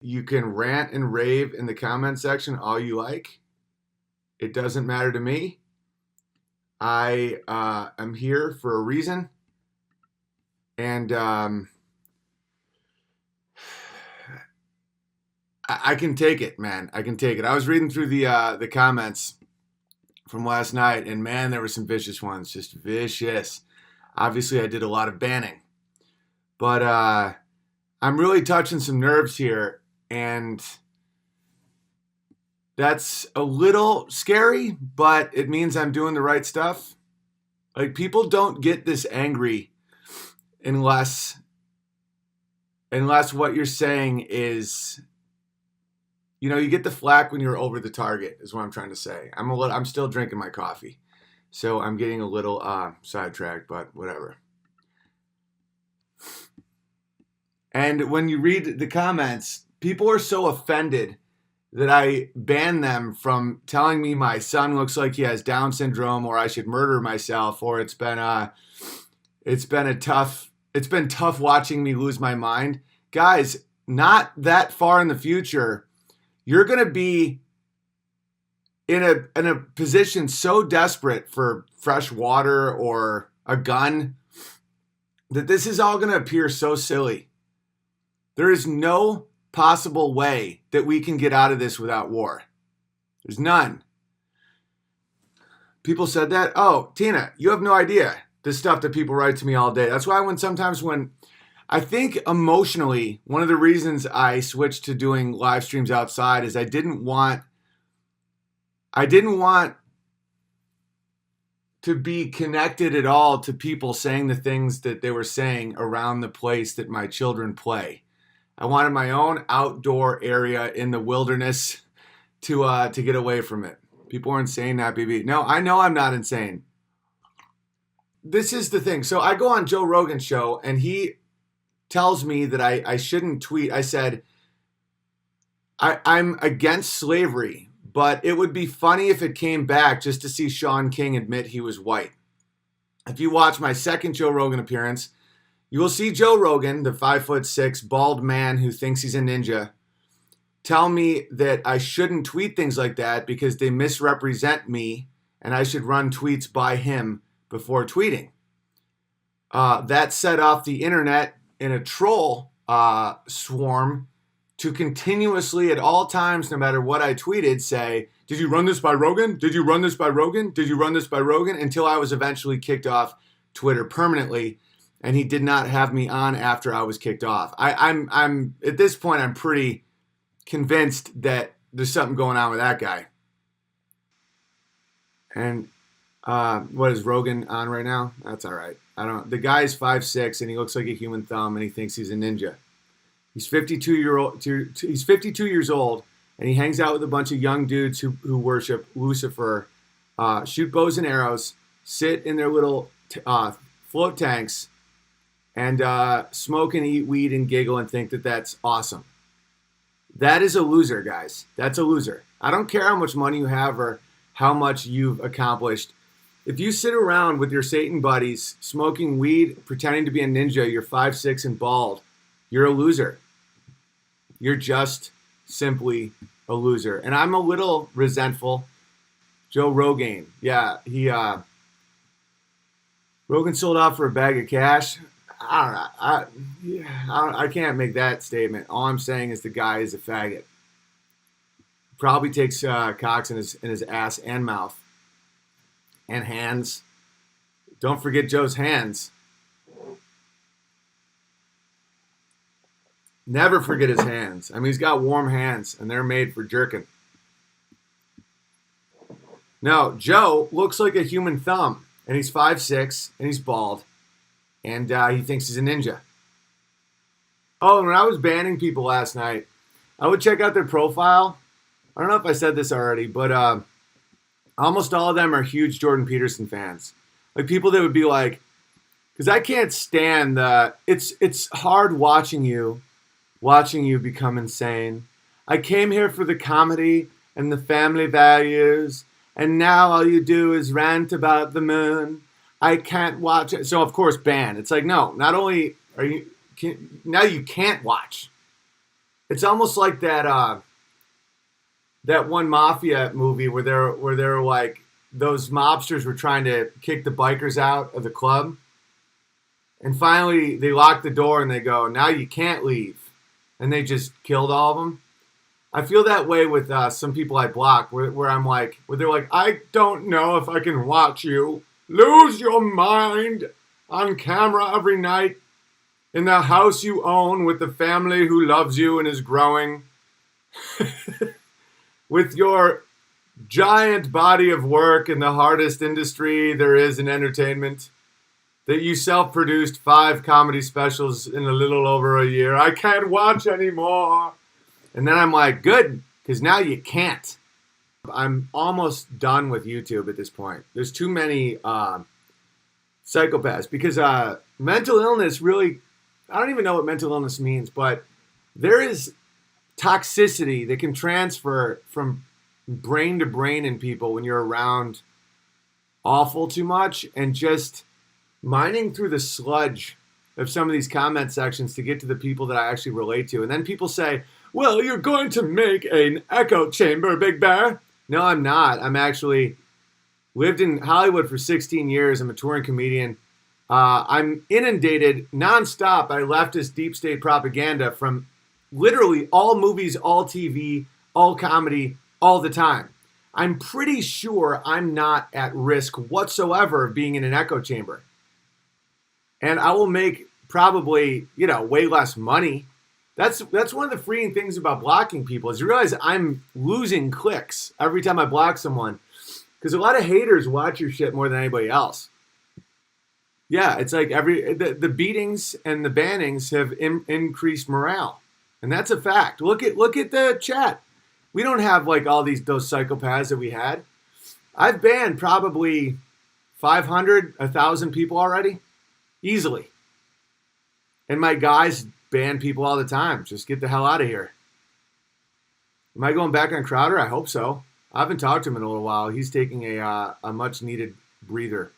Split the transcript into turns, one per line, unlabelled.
You can rant and rave in the comment section all you like. It doesn't matter to me. I am here for a reason, and I can take it, man. I can take it. I was reading through the comments from last night, and man, there were some vicious ones, just vicious. Obviously, I did a lot of banning, but I'm really touching some nerves here, and that's a little scary, but it means I'm doing the right stuff. Like, people don't get this angry unless what you're saying is, you get the flack when you're over the target, is what I'm trying to say. I'm still drinking my coffee, so I'm getting a little sidetracked, but whatever. And when you read the comments, people are so offended that I ban them from telling me my son looks like he has Down syndrome, or I should murder myself, or it's been tough watching me lose my mind. Guys, not that far in the future, you're going to be in a position so desperate for fresh water or a gun that this is all going to appear so silly. There is no possible way that we can get out of this without war. There's none. People said that. Oh, Tina, you have no idea the stuff that people write to me all day. That's why when I think emotionally, one of the reasons I switched to doing live streams outside is I didn't want to be connected at all to people saying the things that they were saying around the place that my children play. I wanted my own outdoor area in the wilderness to get away from it. People are insane, not BB. No, I know I'm not insane. This is the thing. So I go on Joe Rogan's show, and he tells me that I shouldn't tweet. I said, I'm against slavery, but it would be funny if it came back just to see Shaun King admit he was white. If you watch my second Joe Rogan appearance, you will see Joe Rogan, the 5'6" bald man who thinks he's a ninja, tell me that I shouldn't tweet things like that because they misrepresent me and I should run tweets by him before tweeting. That set off the internet in a troll swarm to continuously, at all times, no matter what I tweeted, say, did you run this by Rogan? Did you run this by Rogan? Did you run this by Rogan? Until I was eventually kicked off Twitter permanently, and he did not have me on after I was kicked off. I'm at this point, I'm pretty convinced that there's something going on with that guy. And what is Rogan on right now? That's all right. The guy's 5'6" and he looks like a human thumb, and he thinks he's a ninja. He's 52 years old, and he hangs out with a bunch of young dudes who worship Lucifer, shoot bows and arrows, sit in their little float tanks, and smoke and eat weed and giggle and think that that's awesome. That is a loser, guys. That's a loser. I don't care how much money you have or how much you've accomplished. If you sit around with your Satan buddies smoking weed, pretending to be a ninja, you're 5'6" and bald, you're a loser. You're just simply a loser. And I'm a little resentful. Joe Rogan. Yeah, Rogan sold out for a bag of cash. I don't know. I can't make that statement. All I'm saying is the guy is a faggot. Probably takes cocks in his ass and mouth. And hands. Don't forget Joe's hands. Never forget his hands. I mean, he's got warm hands, and they're made for jerking. No, Joe looks like a human thumb, and he's 5'6", and he's bald, and he thinks he's a ninja. Oh, and when I was banning people last night, I would check out their profile. I don't know if I said this already, but almost all of them are huge Jordan Peterson fans. Like, people that would be like, because I can't stand it's hard watching you become insane. I came here for the comedy and the family values, and now all you do is rant about the moon. I can't watch it. So, of course, ban. It's like, no, not only now you can't watch. It's almost like that one mafia movie where they're like those mobsters were trying to kick the bikers out of the club, and finally they lock the door and they go, "Now you can't leave," and they just killed all of them. I feel that way with some people I block, where I'm like, where they're like, "I don't know if I can watch you lose your mind on camera every night in the house you own with the family who loves you and is growing." With your giant body of work in the hardest industry there is in entertainment, that you self-produced 5 comedy specials in a little over a year. I can't watch anymore. And then I'm like, good, because now you can't. I'm almost done with YouTube at this point. There's too many psychopaths, because mental illness really, I don't even know what mental illness means, but there is toxicity that can transfer from brain to brain in people when you're around awful too much, and just mining through the sludge of some of these comment sections to get to the people that I actually relate to. And then people say, well, you're going to make an echo chamber, Big Bear. No, I'm not. I'm actually lived in Hollywood for 16 years. I'm a touring comedian. I'm inundated nonstop by leftist deep state propaganda from literally all movies, all TV, all comedy, all the time. I'm pretty sure I'm not at risk whatsoever of being in an echo chamber. And I will make probably, way less money. That's one of the freeing things about blocking people, is you realize I'm losing clicks every time I block someone, because a lot of haters watch your shit more than anybody else. Yeah, it's like the beatings and the bannings have increased morale. And that's a fact. Look at the chat. We don't have like all those psychopaths that we had. I've banned probably 500, 1,000 people already, easily. And my guys ban people all the time. Just get the hell out of here. Am I going back on Crowder? I hope so. I haven't talked to him in a little while. He's taking a much needed breather.